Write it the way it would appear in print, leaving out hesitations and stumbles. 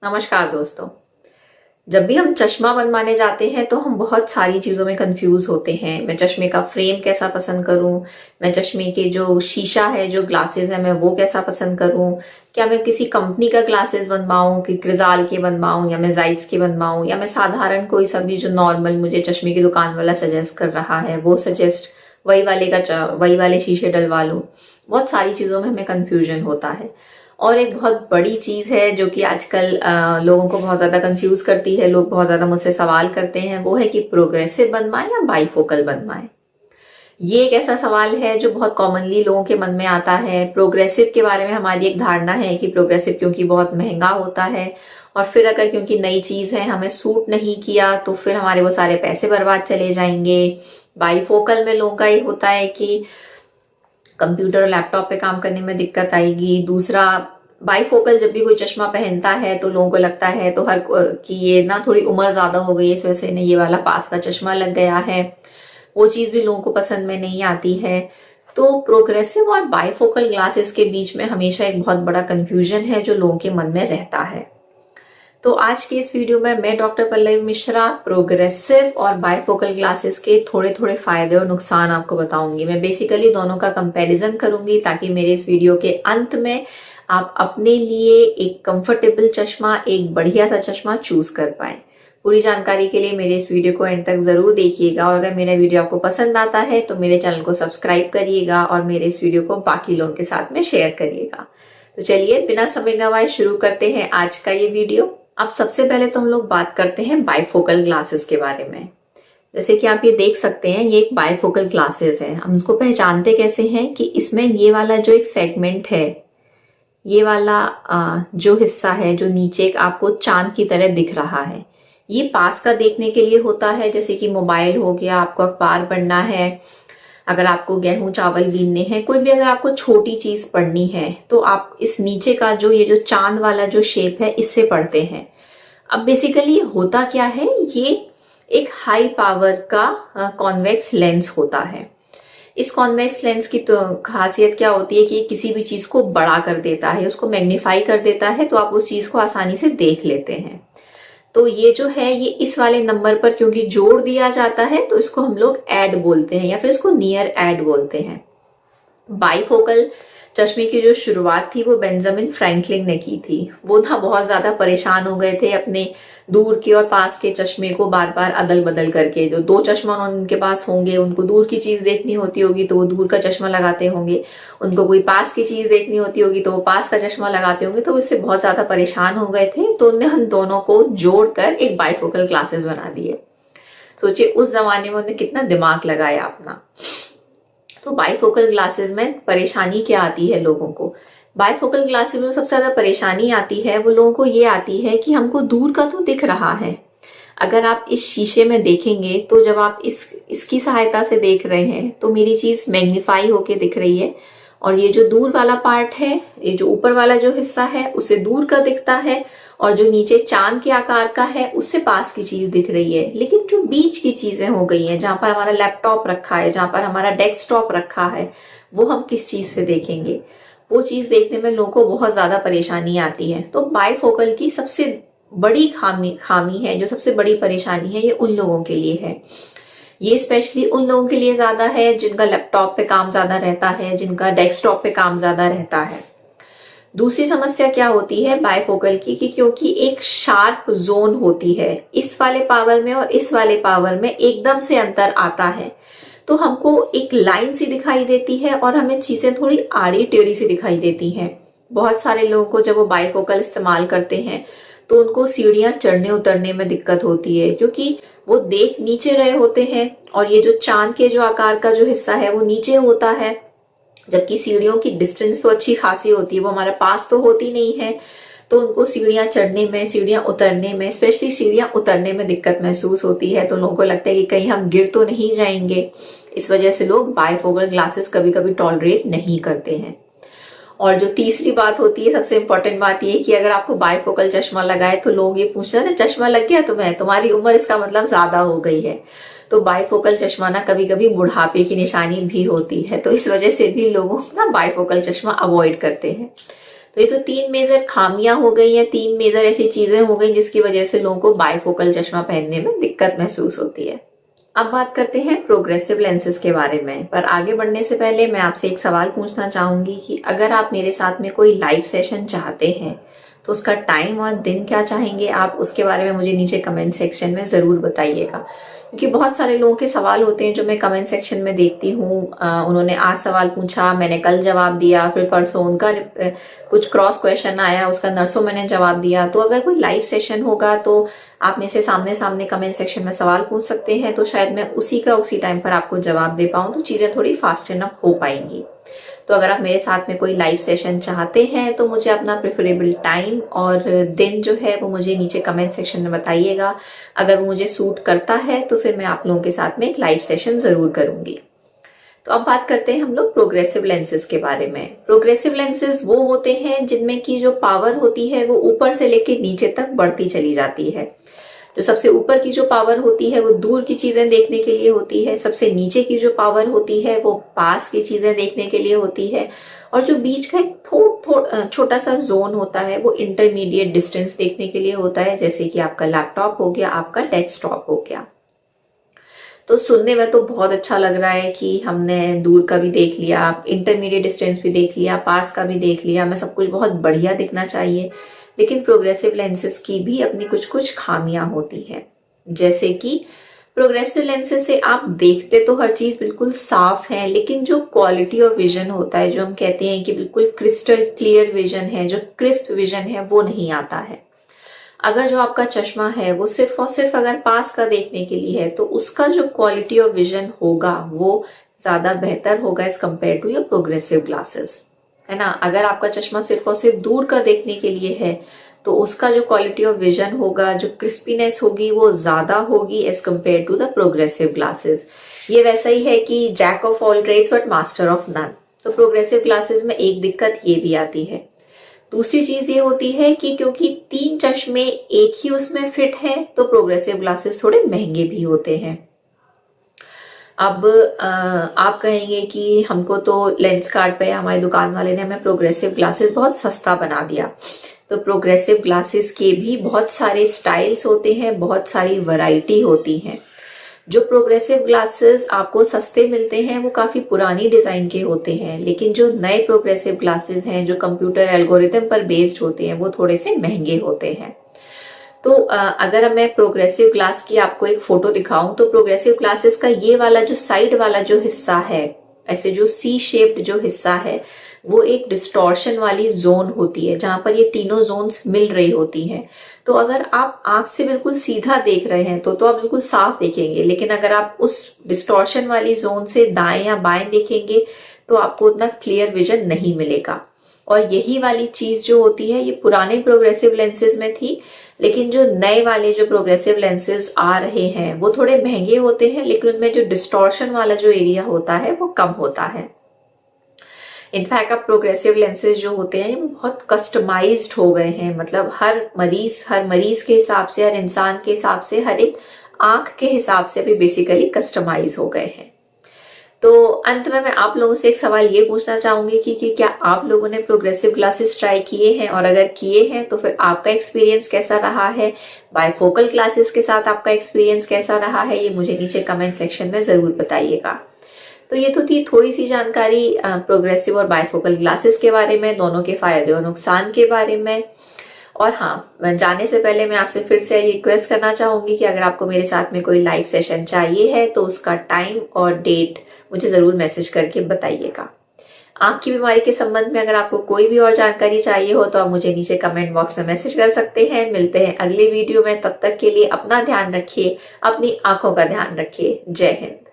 नमस्कार दोस्तों। जब भी हम चश्मा बनवाने जाते हैं तो हम बहुत सारी चीज़ों में कंफ्यूज होते हैं। मैं चश्मे का फ्रेम कैसा पसंद करूं, मैं चश्मे के जो शीशा है, जो ग्लासेस है, मैं वो कैसा पसंद करूं, क्या मैं किसी कंपनी का ग्लासेस बनवाऊं कि क्रिजाल के बनवाऊं या मैं जाइट्स के बनवाऊं, या मैं साधारण कोई सा भी जो नॉर्मल मुझे चश्मे की दुकान वाला सजेस्ट कर रहा है वो सजेस्ट वही वाले शीशे डलवा लूं। बहुत सारी चीज़ों में हमें कंफ्यूजन होता है। और एक बहुत बड़ी चीज है जो कि आजकल लोगों को बहुत ज्यादा कंफ्यूज करती है, लोग बहुत ज्यादा मुझसे सवाल करते हैं, वो है कि प्रोग्रेसिव बनवाएं या बाइफोकल बनवाएं। ये एक ऐसा सवाल है जो बहुत कॉमनली लोगों के मन में आता है। प्रोग्रेसिव के बारे में हमारी एक धारणा है कि प्रोग्रेसिव क्योंकि बहुत महंगा होता है, और फिर अगर क्योंकि नई चीज है हमें सूट नहीं किया तो फिर हमारे वो सारे पैसे बर्बाद चले जाएंगे। बाइफोकल में लोगों का ये होता है कि कंप्यूटर और लैपटॉप पे काम करने में दिक्कत आएगी। दूसरा, बाइफोकल जब भी कोई चश्मा पहनता है तो लोगों को लगता है तो हर कि ये ना थोड़ी उम्र ज्यादा हो गई है, इस वजह से ये वाला पास का चश्मा लग गया है। वो चीज भी लोगों को पसंद में नहीं आती है। तो प्रोग्रेसिव और बाइफोकल ग्लासेस के बीच में हमेशा एक बहुत बड़ा कंफ्यूजन है जो लोगों के मन में रहता है। तो आज की इस वीडियो में मैं डॉक्टर पल्लवी मिश्रा प्रोग्रेसिव और बाइफोकल ग्लासेस के थोड़े थोड़े फायदे और नुकसान आपको बताऊंगी। मैं बेसिकली दोनों का कंपैरिजन करूंगी ताकि मेरे इस वीडियो के अंत में आप अपने लिए एक कंफर्टेबल चश्मा, एक बढ़िया सा चश्मा चूज कर पाए। पूरी जानकारी के लिए मेरे इस वीडियो को एंड तक जरूर देखिएगा, और अगर मेरा वीडियो आपको पसंद आता है तो मेरे चैनल को सब्सक्राइब करिएगा और मेरे इस वीडियो को बाकी लोगों के साथ में शेयर करिएगा। तो चलिए बिना समय गंवाए शुरू करते हैं आज का ये वीडियो। अब सबसे पहले तो हम लोग बात करते हैं बाइफोकल ग्लासेस के बारे में। जैसे कि आप ये देख सकते हैं, ये एक बाइफोकल ग्लासेस है। हम इसको पहचानते कैसे हैं कि इसमें ये वाला जो एक सेगमेंट है, ये वाला जो हिस्सा है जो नीचे आपको चांद की तरह दिख रहा है, ये पास का देखने के लिए होता है। जैसे कि मोबाइल हो गया, आपको अखबार पढ़ना है, अगर आपको गेहूं चावल बीनने हैं, कोई भी अगर आपको छोटी चीज पढ़नी है तो आप इस नीचे का जो ये जो चांद वाला जो शेप है इससे पढ़ते हैं। अब बेसिकली होता क्या है, ये एक हाई पावर का कॉन्वेक्स लेंस होता है। इस कॉन्वेक्स लेंस की तो खासियत क्या होती है कि किसी भी चीज को बड़ा कर देता है, उसको मैग्नीफाई कर देता है, तो आप उस चीज को आसानी से देख लेते हैं। तो ये जो है ये इस वाले नंबर पर क्योंकि जोड़ दिया जाता है तो इसको हम लोग ऐड बोलते हैं या फिर इसको नियर ऐड बोलते हैं। बाइफोकल चश्मे की जो शुरुआत थी वो बेंजामिन फ्रैंकलिन ने की थी। वो था बहुत ज्यादा परेशान हो गए थे अपने दूर के और पास के चश्मे को बार बार अदल बदल करके। जो दो चश्मा उनके पास होंगे, उनको दूर की चीज देखनी होती होगी तो वो दूर का चश्मा लगाते होंगे, उनको कोई पास की चीज देखनी होती होगी तो वो पास का चश्मा लगाते होंगे। तो इससे बहुत ज्यादा परेशान हो गए थे, तो उन्हें उन दोनों को जोड़कर एक बाइफोकल ग्लासेस बना दिए। सोचिए उस जमाने में उन्हें कितना दिमाग लगाया अपना। तो बाइफोकल ग्लासेस में परेशानी क्या आती है लोगों को? बाइफोकल ग्लासेस में सबसे ज्यादा परेशानी आती है वो लोगों को ये आती है कि हमको दूर का तो दिख रहा है। अगर आप इस शीशे में देखेंगे तो जब आप इसकी सहायता से देख रहे हैं तो मेरी चीज मैग्नीफाई होके दिख रही है, और ये जो दूर वाला पार्ट है, ये जो ऊपर वाला जो हिस्सा है उसे दूर का दिखता है, और जो नीचे चांद के आकार का है उससे पास की चीज दिख रही है। लेकिन जो बीच की चीजें हो गई हैं, जहां पर हमारा लैपटॉप रखा है, जहां पर हमारा डेस्कटॉप रखा है, वो हम किस चीज से देखेंगे? वो चीज देखने में लोगों को बहुत ज्यादा परेशानी आती है। तो बाइफोकल की सबसे बड़ी खामी है, जो सबसे बड़ी परेशानी है, ये उन लोगों के लिए है। ये स्पेशली उन लोगों के लिए ज्यादा है जिनका लैपटॉप पे काम ज्यादा रहता है, जिनका डेस्कटॉप पे काम ज्यादा रहता है। दूसरी समस्या क्या होती है बाइफोकल की कि क्योंकि एक शार्प जोन होती है, इस वाले पावर में और इस वाले पावर में एकदम से अंतर आता है, तो हमको एक लाइन सी दिखाई देती है और हमें चीजें थोड़ी आड़ी टेढ़ी सी दिखाई देती हैं। बहुत सारे लोगों को जब वो बाइफोकल इस्तेमाल करते हैं तो उनको सीढ़ियां चढ़ने उतरने में दिक्कत होती है, क्योंकि वो देख नीचे रहे होते हैं और ये जो चांद के जो आकार का जो हिस्सा है वो नीचे होता है, जबकि सीढ़ियों की डिस्टेंस तो अच्छी खासी होती है, वो हमारे पास तो होती नहीं है। तो उनको सीढ़ियां चढ़ने में, सीढ़ियां उतरने में, स्पेशली सीढ़ियां उतरने में दिक्कत महसूस होती है। तो लोगों को लगता है कि कहीं हम गिर तो नहीं जाएंगे। इस वजह से लोग बाइफोकल ग्लासेस कभी कभी टॉलरेट नहीं करते हैं। और जो तीसरी बात होती है, सबसे इंपॉर्टेंट बात ये कि अगर आपको बाइफोकल चश्मा लगाए तो लोग ये पूछते हैं ना, चश्मा लग गया तुम्हें, तुम्हारी उम्र इसका मतलब ज्यादा हो गई है। तो बाइफोकल चश्मा ना कभी कभी बुढ़ापे की निशानी भी होती है, तो इस वजह से भी लोगों ना बाइफोकल चश्मा अवॉइड करते हैं। तो ये तो 3 मेजर खामियां हो गई या 3 मेजर ऐसी चीजें हो गई जिसकी वजह से लोगों को बाइफोकल चश्मा पहनने में दिक्कत महसूस होती है। अब बात करते हैं प्रोग्रेसिव लेंसेज के बारे में, पर आगे बढ़ने से पहले मैं आपसे एक सवाल पूछना चाहूंगी कि अगर आप मेरे साथ में कोई लाइव सेशन चाहते हैं तो उसका टाइम और दिन क्या चाहेंगे आप, उसके बारे में मुझे नीचे कमेंट सेक्शन में जरूर बताइएगा। क्योंकि बहुत सारे लोगों के सवाल होते हैं जो मैं कमेंट सेक्शन में देखती हूँ। उन्होंने आज सवाल पूछा, मैंने कल जवाब दिया, फिर परसों उनका कुछ क्रॉस क्वेश्चन आया, उसका नरसों मैंने जवाब दिया। तो अगर कोई लाइव सेशन होगा तो आप में से सामने सामने कमेंट सेक्शन में सवाल पूछ सकते हैं, तो शायद मैं उसी टाइम पर आपको जवाब दे पाऊँ, तो चीजें थोड़ी फास्ट इनफ हो पाएंगी। तो अगर आप मेरे साथ में कोई लाइव सेशन चाहते हैं तो मुझे अपना प्रेफरेबल टाइम और दिन जो है वो मुझे नीचे कमेंट सेक्शन में बताइएगा। अगर वो मुझे सूट करता है तो फिर मैं आप लोगों के साथ में एक लाइव सेशन जरूर करूंगी। तो अब बात करते हैं हम लोग प्रोग्रेसिव लेंसेज के बारे में। प्रोग्रेसिव लेंसेज वो होते हैं जिनमें की जो पावर होती है वो ऊपर से लेके नीचे तक बढ़ती चली जाती है। जो सबसे ऊपर की जो पावर होती है वो दूर की चीजें देखने के लिए होती है, सबसे नीचे की जो पावर होती है वो पास की चीजें देखने के लिए होती है, और जो बीच का एक छोटा सा जोन होता है वो इंटरमीडिएट डिस्टेंस देखने के लिए होता है, जैसे कि आपका लैपटॉप हो गया, आपका डेस्कटॉप हो गया। तो सुनने में तो बहुत अच्छा लग रहा है कि हमने दूर का भी देख लिया, इंटरमीडिएट डिस्टेंस भी देख लिया, पास का भी देख लिया, हमें सब कुछ बहुत बढ़िया दिखना चाहिए। लेकिन प्रोग्रेसिव लेंसेज की भी अपनी कुछ कुछ खामियां होती हैं। जैसे कि प्रोग्रेसिव लेंसेज से आप देखते तो हर चीज बिल्कुल साफ है, लेकिन जो क्वालिटी ऑफ विजन होता है, जो हम कहते हैं कि बिल्कुल क्रिस्टल क्लियर विजन है, जो क्रिस्प विजन है, वो नहीं आता है। अगर जो आपका चश्मा है वो सिर्फ और सिर्फ अगर पास का देखने के लिए है तो उसका जो क्वालिटी ऑफ विजन होगा वो ज्यादा बेहतर होगा as compare to your progressive glasses, है ना। अगर आपका चश्मा सिर्फ और सिर्फ दूर का देखने के लिए है तो उसका जो क्वालिटी ऑफ विजन होगा, जो क्रिस्पीनेस होगी, वो ज्यादा होगी as compare to the progressive glasses. ये वैसा ही है कि jack of all trades but master of none. तो प्रोग्रेसिव ग्लासेस में एक दिक्कत ये भी आती है। दूसरी चीज ये होती है कि क्योंकि 3 चश्मे एक ही उसमें फिट है तो प्रोग्रेसिव ग्लासेस थोड़े महंगे भी होते हैं। अब आप कहेंगे कि हमको तो लेंस कार्ड पे हमारी दुकान वाले ने हमें प्रोग्रेसिव ग्लासेस बहुत सस्ता बना दिया। तो प्रोग्रेसिव ग्लासेस के भी बहुत सारे स्टाइल्स होते हैं, बहुत सारी वैरायटी होती है। जो प्रोग्रेसिव ग्लासेस आपको सस्ते मिलते हैं वो काफी पुरानी डिजाइन के होते हैं, लेकिन जो नए प्रोग्रेसिव ग्लासेस हैं जो कंप्यूटर एल्गोरिथम पर बेस्ड होते हैं वो थोड़े से महंगे होते हैं। तो अगर मैं प्रोग्रेसिव ग्लास की आपको एक फोटो दिखाऊं तो प्रोग्रेसिव ग्लासेस का ये वाला जो साइड वाला जो हिस्सा है, ऐसे जो सी शेप्ड जो हिस्सा है, वो एक डिस्टॉर्शन वाली जोन होती है जहां पर ये तीनों जोन्स मिल रही होती हैं। तो अगर आप आंख से बिल्कुल सीधा देख रहे हैं तो आप बिल्कुल साफ देखेंगे, लेकिन अगर आप उस डिस्टॉर्शन वाली जोन से दाएं या बाएं देखेंगे तो आपको उतना क्लियर विजन नहीं मिलेगा। और यही वाली चीज जो होती है ये पुराने प्रोग्रेसिव लेंसेज में थी, लेकिन जो नए वाले जो प्रोग्रेसिव लेंसेज आ रहे हैं वो थोड़े महंगे होते हैं, लेकिन उनमें जो डिस्टॉर्शन वाला जो एरिया होता है वो कम होता है। इनफैक्ट अब प्रोग्रेसिव लेंसेज जो होते हैं वो बहुत कस्टमाइज्ड हो गए हैं, मतलब हर मरीज के हिसाब से, हर इंसान के हिसाब से, हर एक आंख के हिसाब से भी बेसिकली कस्टमाइज हो गए हैं। तो अंत में मैं आप लोगों से एक सवाल ये पूछना चाहूंगी कि क्या आप लोगों ने प्रोग्रेसिव ग्लासेस ट्राई किए हैं, और अगर किए हैं तो फिर आपका एक्सपीरियंस कैसा रहा है, बाइफोकल ग्लासेस के साथ आपका एक्सपीरियंस कैसा रहा है, ये मुझे नीचे कमेंट सेक्शन में जरूर बताइएगा। तो ये तो थी थोड़ी सी जानकारी प्रोग्रेसिव और बाइफोकल ग्लासेस के बारे में, दोनों के फायदे और नुकसान के बारे में। और हाँ, जाने से पहले मैं आपसे फिर से रिक्वेस्ट करना चाहूंगी कि अगर आपको मेरे साथ में कोई लाइव सेशन चाहिए है तो उसका टाइम और डेट मुझे जरूर मैसेज करके बताइएगा। आंख की बीमारी के संबंध में अगर आपको कोई भी और जानकारी चाहिए हो तो आप मुझे नीचे कमेंट बॉक्स में मैसेज कर सकते हैं। मिलते हैं अगले वीडियो में, तब तक के लिए अपना ध्यान रखिए, अपनी आंखों का ध्यान रखिए। जय हिंद।